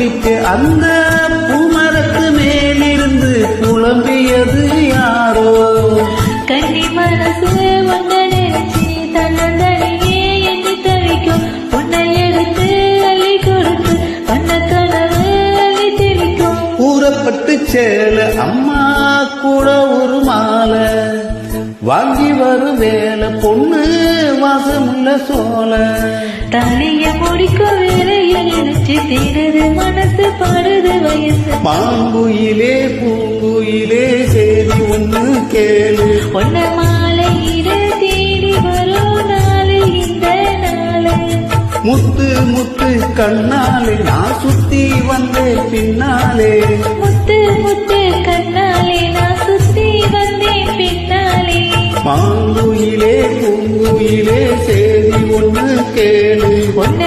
குளிக்க அந்த பூமரத்து மேலிருந்து புலம்பியது யாரோ. கன்னி மனசு ஒன்ன நினைச்சி தன்னந்தனியே எண்ணி தவிக்கும். உன்னை எடுத்து அள்ளி கொடுத்து பண்ண கனவு அள்ளி தெளிக்கும். கூறப்பட்டு சேல அம்மா கூட ஒரு மாலை வாங்கி வரும் வேலை பொண்ணு வாசமுள்ள சோல. தாலிய முடிக்க வேலைய நினைச்சு தீரது மனசு பாடுது வயசு. மாங்குயிலே பூங்குயிலே சேரி ஒண்ணு கேளு. பொன்ன மாலையிட தேடி வரும் நாளு இந்த நாளு. முத்து முத்து கண்ணாலே நான் சுத்தி வந்தேன் பின்னாலே. முத்து முத்து கண்ணாலே நான் சுத்தி வந்தேன் பின்னாலே. மாங்குயிலே பூங்குயிலே சேரி ஒண்ணு கேளு. பொன்ன